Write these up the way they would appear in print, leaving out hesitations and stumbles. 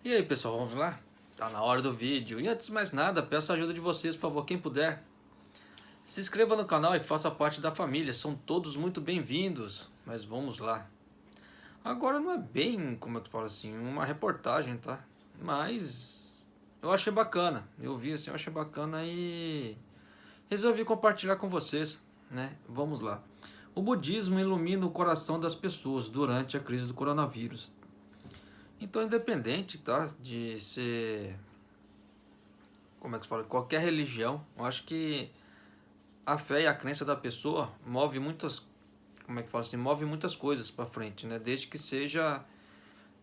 E aí pessoal, vamos lá? Tá na hora do vídeo. E antes de mais nada, peço a ajuda de vocês, por favor, quem puder. Se inscreva no canal e faça parte da família, são todos muito bem-vindos. Mas vamos lá. Agora não é bem, como eu falo assim, uma reportagem, tá? Mas eu achei bacana. Eu vi assim, eu achei bacana e resolvi compartilhar com vocês, né? Vamos lá. O budismo ilumina o coração das pessoas durante a crise do coronavírus. Então, independente, tá, de ser, como é que se fala, qualquer religião, eu acho que a fé e a crença da pessoa move muitas, como é que fala assim, move muitas coisas para frente, né? Desde que seja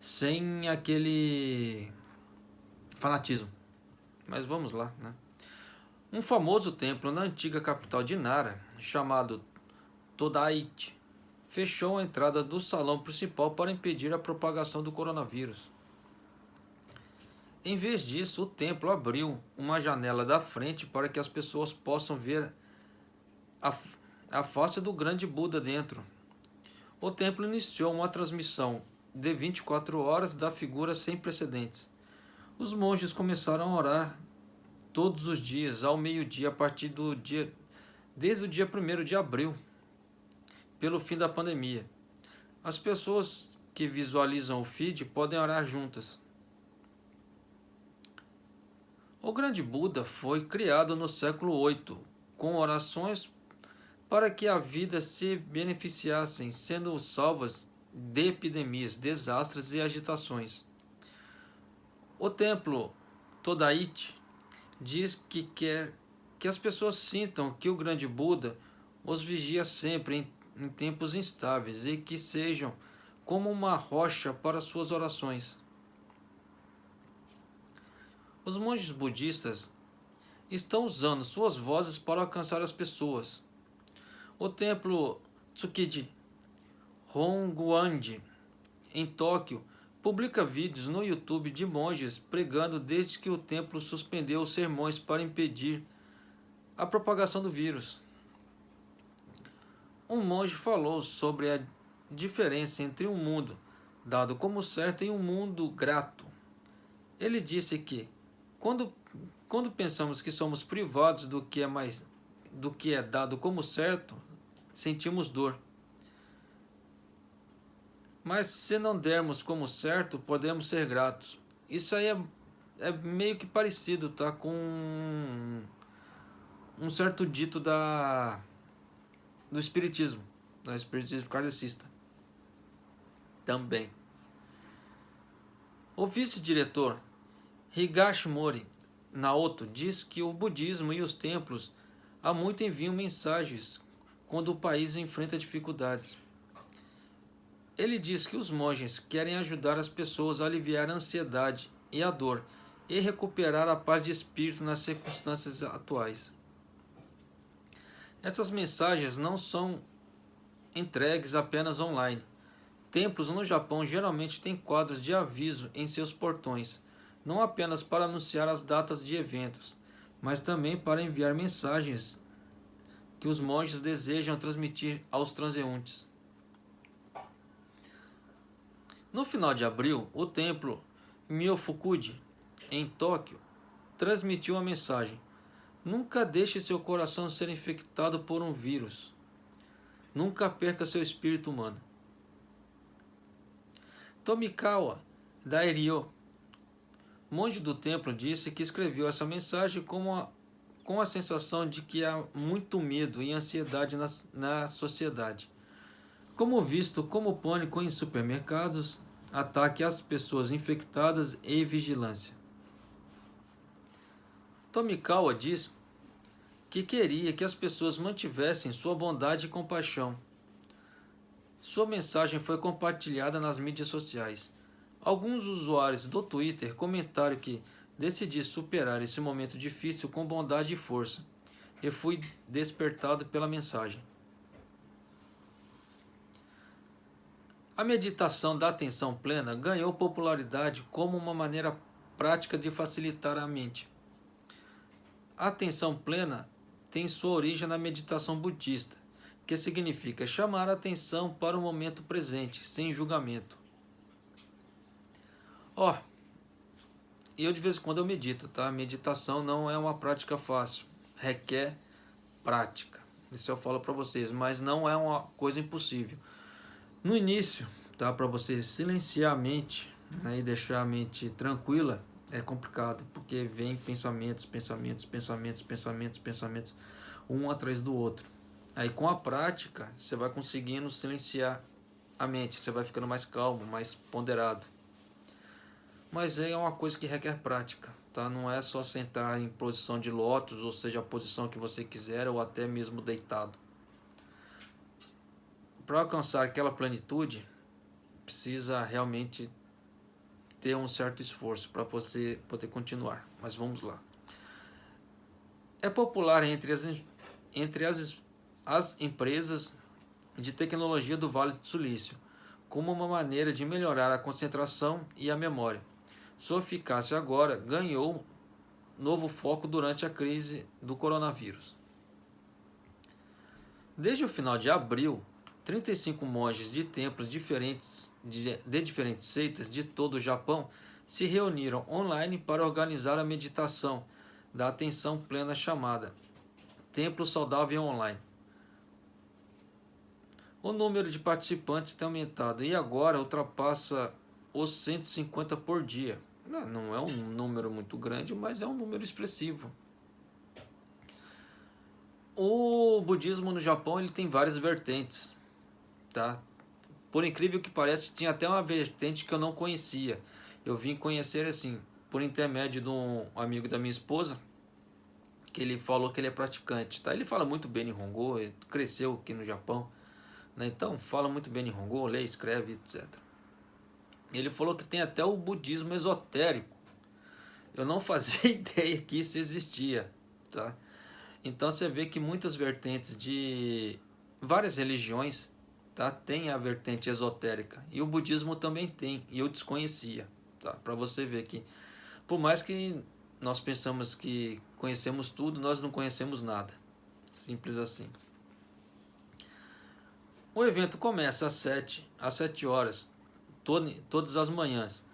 sem aquele fanatismo. Mas vamos lá, né? Um famoso templo na antiga capital de Nara, chamado Todait, fechou a entrada do salão principal para impedir a propagação do coronavírus. Em vez disso, o templo abriu uma janela da frente para que as pessoas possam ver a, a face do grande Buda dentro. O templo iniciou uma transmissão de 24 horas da figura sem precedentes. Os monges começaram a orar todos os dias, ao meio-dia, a partir do dia, desde o dia 1º de abril, pelo fim da pandemia. As pessoas que visualizam o feed podem orar juntas. O grande Buda foi criado no século VIII, com orações para que a vida se beneficiassem, sendo salvas de epidemias, desastres e agitações. O templo Todait diz que quer que as pessoas sintam que o grande Buda os vigia sempre em tempos instáveis e que sejam como uma rocha para suas orações. Os monges budistas estão usando suas vozes para alcançar as pessoas. O templo Tsukiji Honguandi, em Tóquio, publica vídeos no YouTube de monges pregando desde que o templo suspendeu os sermões para impedir a propagação do vírus. Um monge falou sobre a diferença entre um mundo dado como certo e um mundo grato. Ele disse que quando, quando pensamos que somos privados do que é dado como certo, sentimos dor. Mas se não dermos como certo, podemos ser gratos. Isso aí é meio que parecido, tá? Com um certo dito do espiritismo, do espiritismo kardecista. Também. O vice-diretor Higashimori Naoto diz que o budismo e os templos há muito enviam mensagens quando o país enfrenta dificuldades. Ele diz que os monges querem ajudar as pessoas a aliviar a ansiedade e a dor e recuperar a paz de espírito nas circunstâncias atuais. Essas mensagens não são entregues apenas online. Templos no Japão geralmente têm quadros de aviso em seus portões, não apenas para anunciar as datas de eventos, mas também para enviar mensagens que os monges desejam transmitir aos transeuntes. No final de abril, o templo Myofukuji, em Tóquio, transmitiu a mensagem: nunca deixe seu coração ser infectado por um vírus. Nunca perca seu espírito humano. Tomikawa Dairyo, monge do templo, disse que escreveu essa mensagem com a sensação de que há muito medo e ansiedade na sociedade, como visto como pânico em supermercados, ataque às pessoas infectadas e vigilância. Tomikawa diz que queria que as pessoas mantivessem sua bondade e compaixão. Sua mensagem foi compartilhada nas mídias sociais. Alguns usuários do Twitter comentaram que decidi superar esse momento difícil com bondade e força, e fui despertado pela mensagem. A meditação da atenção plena ganhou popularidade como uma maneira prática de facilitar a mente. A atenção plena tem sua origem na meditação budista, que significa chamar a atenção para o momento presente, sem julgamento. E eu de vez em quando eu medito, tá? Meditação não é uma prática fácil, requer prática. Isso eu falo para vocês, mas não é uma coisa impossível. No início, tá? Para você silenciar a mente, né, e deixar a mente tranquila, é complicado, porque vem pensamentos, um atrás do outro. Aí com a prática, você vai conseguindo silenciar a mente, você vai ficando mais calmo, mais ponderado. Mas é uma coisa que requer prática, tá? Não é só sentar em posição de lótus, ou seja, a posição que você quiser, ou até mesmo deitado. Para alcançar aquela plenitude, precisa realmente ter um certo esforço para você poder continuar. Mas vamos lá. É popular entre as empresas de tecnologia do Vale do Silício, como uma maneira de melhorar a concentração e a memória. Sua eficácia agora ganhou novo foco durante a crise do coronavírus. Desde o final de abril, 35 monges de templos diferentes de diferentes seitas de todo o Japão se reuniram online para organizar a meditação da atenção plena chamada Templo Saudável Online. O número de participantes tem aumentado e agora ultrapassa os 150 por dia. Não é um número muito grande, mas é um número expressivo. O budismo no Japão ele tem várias vertentes, tá? Por incrível que pareça, tinha até uma vertente que eu não conhecia. Eu vim conhecer assim, por intermédio de um amigo da minha esposa, que ele falou que ele é praticante, tá? Ele fala muito bem Nihongo, ele cresceu aqui no Japão, né? Então fala muito bem Nihongo, lê, escreve, etc. Ele falou que tem até o budismo esotérico. Eu não fazia ideia que isso existia, tá? Então você vê que muitas vertentes de várias religiões, tá, tem a vertente esotérica e o budismo também tem, e eu desconhecia, tá? Para você ver que por mais que nós pensamos que conhecemos tudo, nós não conhecemos nada. Simples assim. O evento começa às 7 horas, todas as manhãs,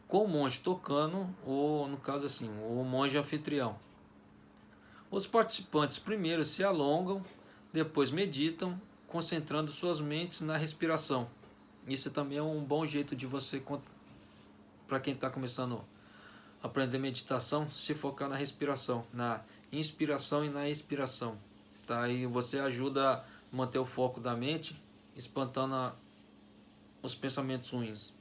com o monge tocando, ou no caso assim, o monge anfitrião. Os participantes primeiro se alongam, depois meditam, concentrando suas mentes na respiração. Isso também é um bom jeito de você, para quem está começando a aprender meditação, se focar na respiração, na inspiração e na expiração. Tá? E você ajuda a manter o foco da mente, espantando os pensamentos ruins.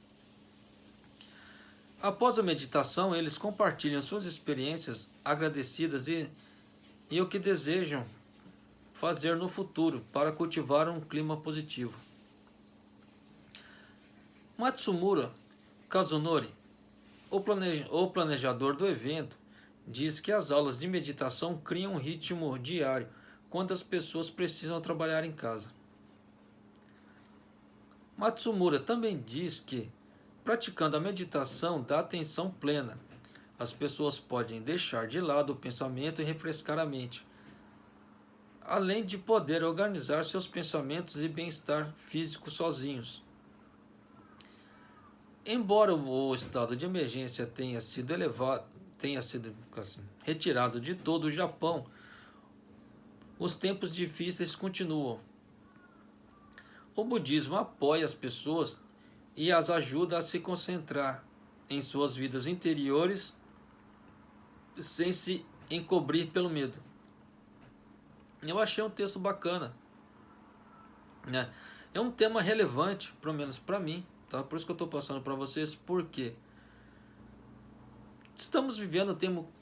Após a meditação, eles compartilham suas experiências agradecidas e o que desejam fazer no futuro para cultivar um clima positivo. Matsumura Kazunori, o planejador do evento, diz que as aulas de meditação criam um ritmo diário quando as pessoas precisam trabalhar em casa. Matsumura também diz que, praticando a meditação da atenção plena, as pessoas podem deixar de lado o pensamento e refrescar a mente, além de poder organizar seus pensamentos e bem-estar físico sozinhos. Embora o estado de emergência tenha sido assim, retirado de todo o Japão, os tempos difíceis continuam. O budismo apoia as pessoas e as ajuda a se concentrar em suas vidas interiores sem se encobrir pelo medo. Eu achei um texto bacana, né? É um tema relevante, pelo menos para mim, tá? Por isso que eu estou passando para vocês, porque estamos vivendo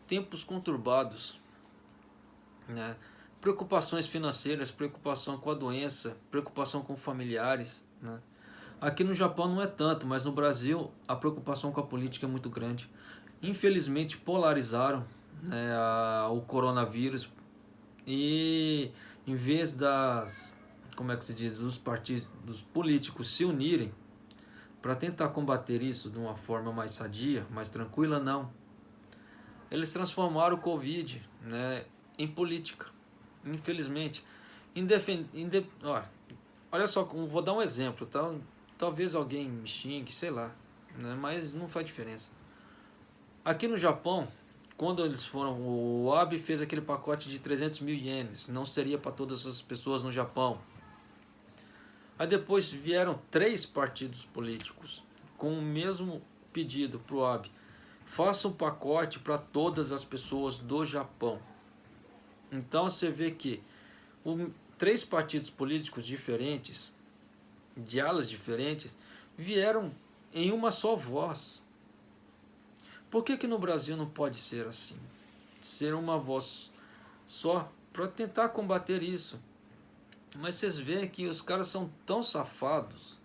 tempos conturbados, né? Preocupações financeiras, preocupação com a doença, preocupação com familiares, né? Aqui no Japão não é tanto, mas no Brasil a preocupação com a política é muito grande. Infelizmente polarizaram, né, o coronavírus e em vez como é que se diz, dos partidos, dos políticos se unirem para tentar combater isso de uma forma mais sadia, mais tranquila, não. Eles transformaram o Covid, né, em política. Infelizmente. Olha só, vou dar um exemplo, tá? Talvez alguém me xingue, sei lá, né, mas não faz diferença. Aqui no Japão, quando eles foram, o Abe fez aquele pacote de 300 mil ienes, não seria para todas as pessoas no Japão. Aí depois vieram 3 partidos políticos com o mesmo pedido para o Abe. Faça um pacote para todas as pessoas do Japão. Então você vê que 3 partidos políticos diferentes, de alas diferentes, vieram em uma só voz. Por que no Brasil não pode ser assim? Ser uma voz só para tentar combater isso. Mas vocês veem que os caras são tão safados.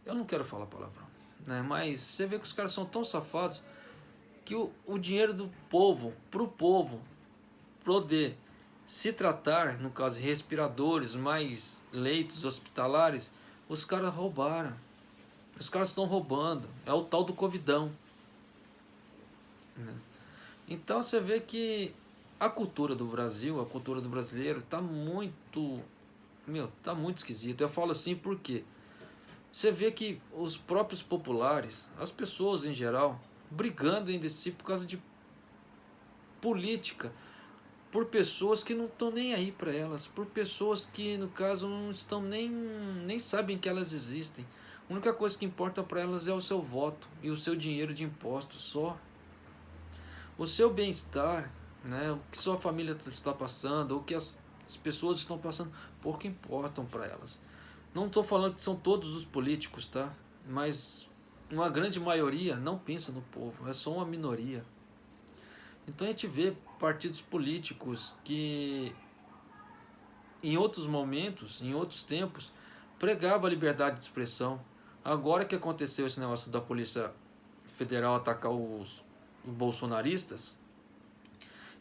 Eu não quero falar palavrão, né? Mas você vê que os caras são tão safados que o dinheiro do povo, para o povo poder se tratar, no caso de respiradores, mais leitos hospitalares, os caras roubaram. Os caras estão roubando. É o tal do Covidão, né? Então você vê que a cultura do Brasil, a cultura do brasileiro está muito, tá muito esquisita. Eu falo assim porque você vê que os próprios populares, as pessoas em geral, brigando entre si por causa de política, por pessoas que não estão nem aí para elas, por pessoas que no caso não estão nem sabem que elas existem. A única coisa que importa para elas é o seu voto e o seu dinheiro de impostos só. O seu bem-estar, né, o que sua família está passando, o que as pessoas estão passando, pouco importam para elas. Não estou falando que são todos os políticos, tá? Mas uma grande maioria não pensa no povo, é só uma minoria. Então a gente vê partidos políticos que em outros momentos, em outros tempos, pregava a liberdade de expressão. Agora que aconteceu esse negócio da Polícia Federal atacar os bolsonaristas,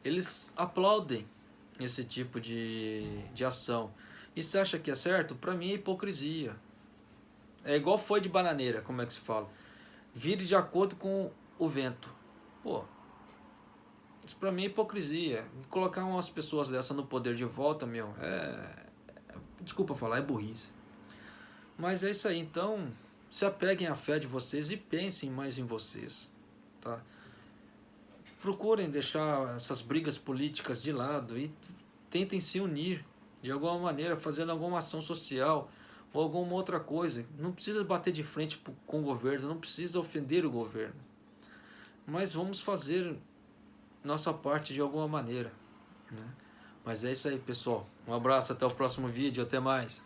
eles aplaudem esse tipo de ação. E você acha que é certo? Para mim é hipocrisia. É igual foi de bananeira, como é que se fala? Vire de acordo com o vento. Pô, isso pra mim é hipocrisia. Colocar umas pessoas dessa no poder de volta, meu, desculpa falar, é burrice. Mas é isso aí, então se apeguem à fé de vocês e pensem mais em vocês, tá? Procurem deixar essas brigas políticas de lado e tentem se unir de alguma maneira, fazendo alguma ação social ou alguma outra coisa. Não precisa bater de frente com o governo, não precisa ofender o governo, mas vamos fazer nossa parte de alguma maneira, né? Mas é isso aí, pessoal. Um abraço, até o próximo vídeo, até mais.